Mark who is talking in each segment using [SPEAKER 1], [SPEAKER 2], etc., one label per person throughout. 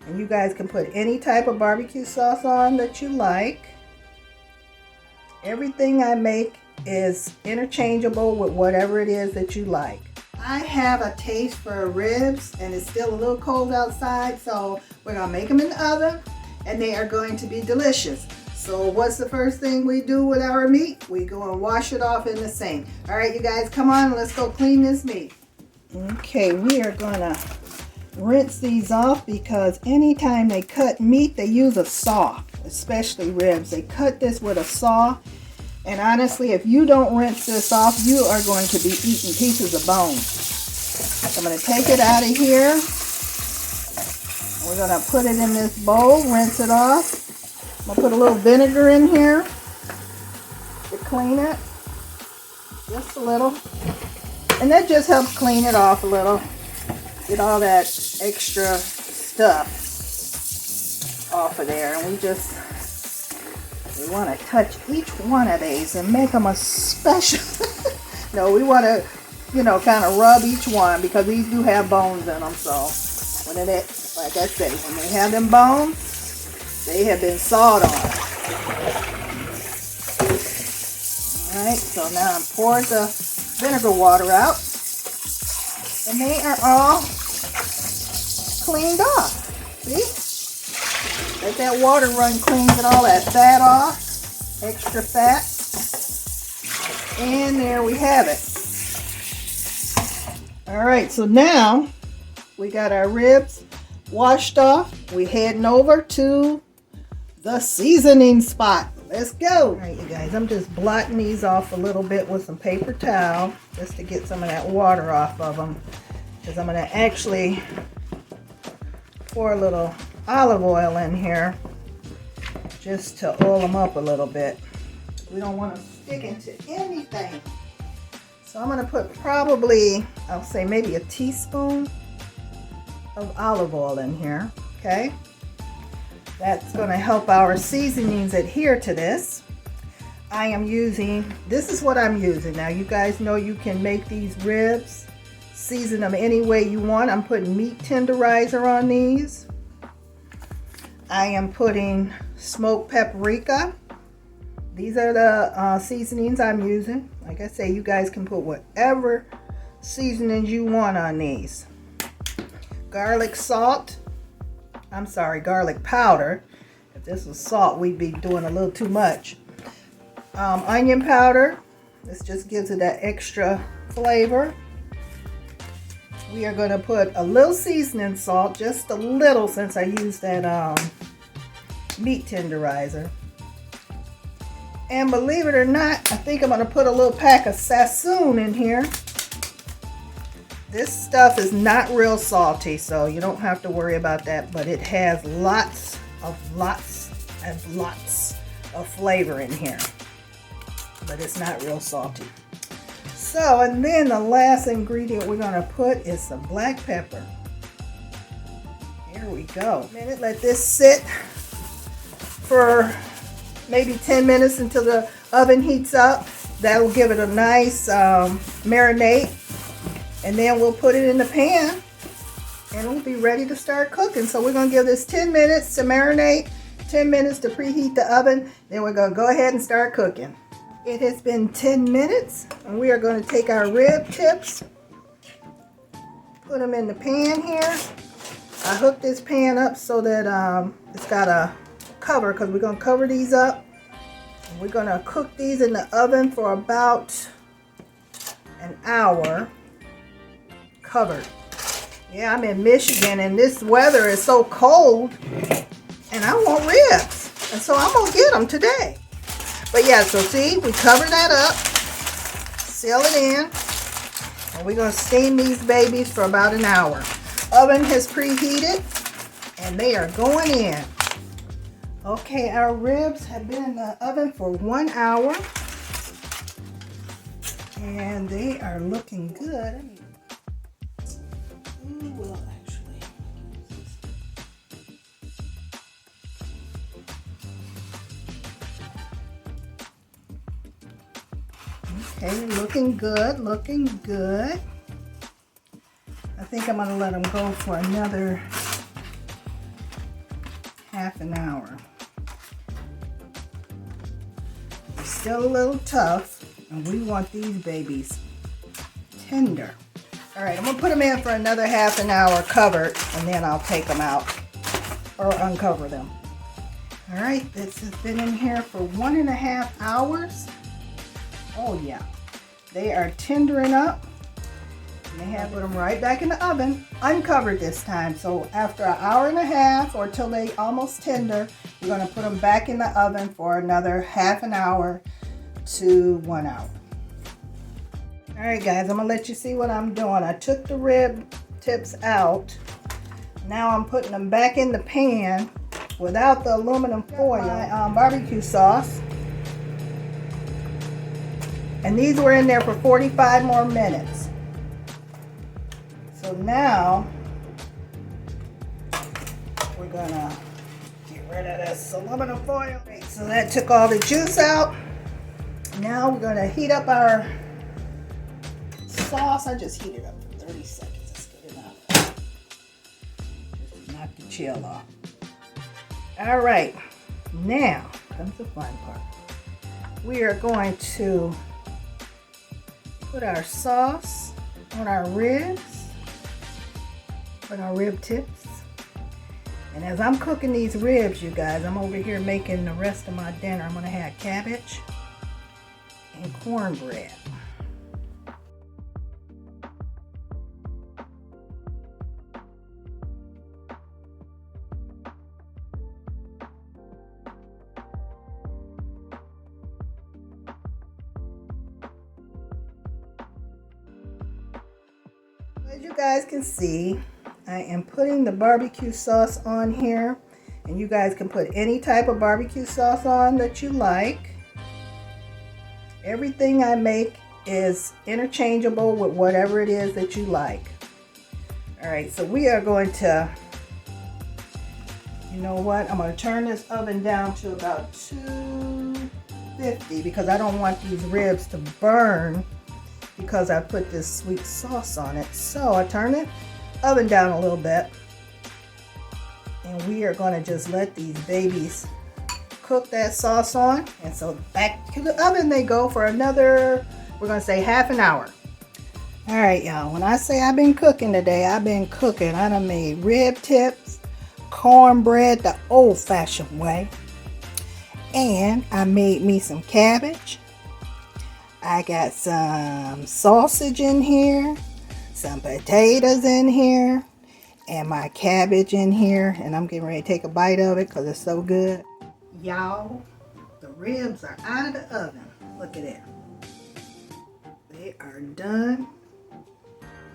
[SPEAKER 1] And you guys can put any type of barbecue sauce on that you like. Everything I make is interchangeable with whatever it is that you like. I have a taste for ribs, and it's still a little cold outside, so we're gonna make them in the oven, and they are going to be delicious. So what's the first thing we do with our meat? We go and wash it off in the sink. All right, you guys, come on, let's go clean this meat. Okay, we are gonna rinse these off because anytime they cut meat, they use a saw, especially ribs. They cut this with a saw. And honestly, if you don't rinse this off, you are going to be eating pieces of bone. So I'm going to take it out of here. We're going to put it in this bowl, rinse it off. I'm going to put a little vinegar in here to clean it. Just a little. And that just helps clean it off a little. Get all that extra stuff off of there. And we want to touch each one of these and make them a special. No, we want to, kind of rub each one because these do have bones in them. So when it, like I say, when they have them bones, they have been sawed on. All right, so now I'm pouring the vinegar water out, and they are all cleaned off. See? Let that water run clean, get all that fat off, extra fat. And there we have it. All right, so now we got our ribs washed off. We're heading over to the seasoning spot. Let's go. All right, you guys, I'm just blotting these off a little bit with some paper towel just to get some of that water off of them. Because I'm going to actually pour a little olive oil in here just to oil them up a little bit. We don't want to stick into anything. So I'm going to put probably, I'll say maybe a teaspoon of olive oil in here. Okay. That's going to help our seasonings adhere to this. I am using, this is what I'm using. Now you guys know you can make these ribs, season them any way you want. I'm putting meat tenderizer on these. I am putting smoked paprika. These are the seasonings I'm using. Like I say, you guys can put whatever seasonings you want on these. Garlic salt. I'm sorry, garlic powder. If this was salt, we'd be doing a little too much. Onion powder. This just gives it that extra flavor. We are going to put a little seasoning salt, just a little, since I used that meat tenderizer. And believe it or not, I think I'm going to put a little pack of sazon in here. This stuff is not real salty, so you don't have to worry about that, but it has lots of flavor in here. But it's not real salty. So, and then the last ingredient we're going to put is some black pepper. Here we go. Let this sit for maybe 10 minutes until the oven heats up. That'll give it a nice marinade. And then we'll put it in the pan and it'll be ready to start cooking. So we're going to give this 10 minutes to marinate, 10 minutes to preheat the oven. Then we're going to go ahead and start cooking. It has been 10 minutes and we are going to take our rib tips, put them in the pan here. I hooked this pan up so that it's got a cover because we're going to cover these up. And we're going to cook these in the oven for about an hour covered. Yeah, I'm in Michigan and this weather is so cold and I want ribs. And so I'm going to get them today. But yeah, so see, we cover that up, seal it in, and we're going to steam these babies for about an hour. Oven has preheated, and they are going in. Okay, our ribs have been in the oven for 1 hour, and they are looking good. Okay, looking good, looking good. I think I'm going to let them go for another half an hour. It's still a little tough, and we want these babies tender. All right, I'm gonna put them in for another half an hour covered, and then I'll take them out or uncover them. All right, this has been in here for 1.5 hours. Oh yeah, they are tendering up. And they have put them right back in the oven, uncovered this time. So after 1.5 hours or till they almost tender, we're gonna put them back in the oven for another half an hour to 1 hour. All right, guys, I'm gonna let you see what I'm doing. I took the rib tips out. Now I'm putting them back in the pan without the aluminum foil. My barbecue sauce. And these were in there for 45 more minutes. So now we're gonna get rid of this aluminum foil. Right, so that took all the juice out. Now we're gonna heat up our sauce. I just heat it up for 30 seconds. That's good enough. Just knock the chill off. All right, now comes the fun part. We are going to put our sauce on our ribs, on our rib tips. And as I'm cooking these ribs, you guys, I'm over here making the rest of my dinner. I'm gonna have cabbage and cornbread. As you guys can see, I am putting the barbecue sauce on here, and you guys can put any type of barbecue sauce on that you like. Everything I make is interchangeable with whatever it is that you like. All right, so we are going to, you know what? I'm going to turn this oven down to about 250 because I don't want these ribs to burn because I put this sweet sauce on it. So I turn the oven down a little bit, and we are going to just let these babies cook that sauce on. And so back to the oven they go for another, we're going to say half an hour. All right, y'all, when I say I've been cooking today, I've been cooking. I done made rib tips, cornbread the old-fashioned way, and I made me some cabbage. I got some sausage in here, some potatoes in here, and my cabbage in here. And I'm getting ready to take a bite of it because it's so good. Y'all, the ribs are out of the oven. Look at it. They are done,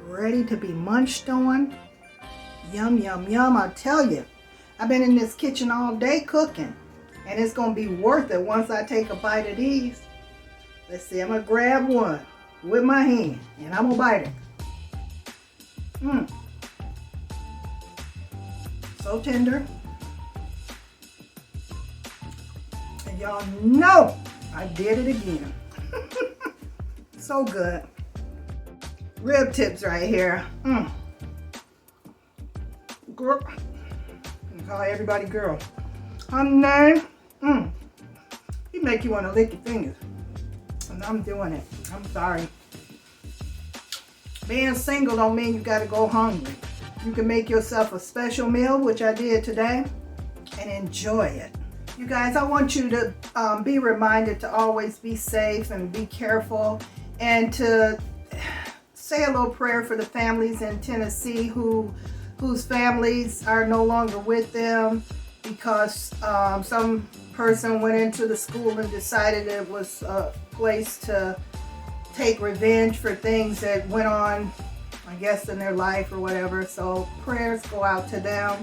[SPEAKER 1] ready to be munched on. Yum, yum, yum. I tell you, I've been in this kitchen all day cooking, and it's going to be worth it once I take a bite of these. Let's see, I'm going to grab one with my hand, and I'm going to bite it. So tender. And y'all know I did it again. So good. Rib tips right here. Girl. I call everybody girl. Honey. You make you want to lick your fingers. And I'm doing it. I'm sorry. Being single don't mean you gotta go hungry. You can make yourself a special meal, which I did today, and enjoy it. You guys, I want you to be reminded to always be safe and be careful, and to say a little prayer for the families in Tennessee whose families are no longer with them because some person went into the school and decided it was a place to take revenge for things that went on, I guess, in their life or whatever. So prayers go out to them.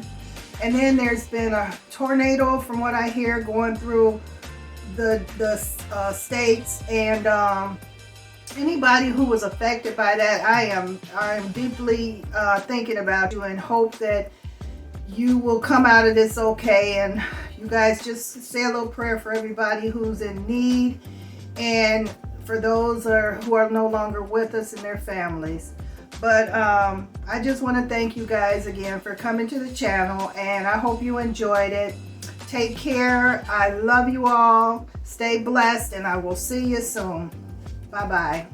[SPEAKER 1] And then there's been a tornado, from what I hear, going through the states, and anybody who was affected by that, I am deeply thinking about you and hope that you will come out of this okay. And you guys just say a little prayer for everybody who's in need, and for those who are no longer with us and their families. But I just want to thank you guys again for coming to the channel, and I hope you enjoyed it. Take care. I love you all. Stay blessed, and I will see you soon. Bye-bye.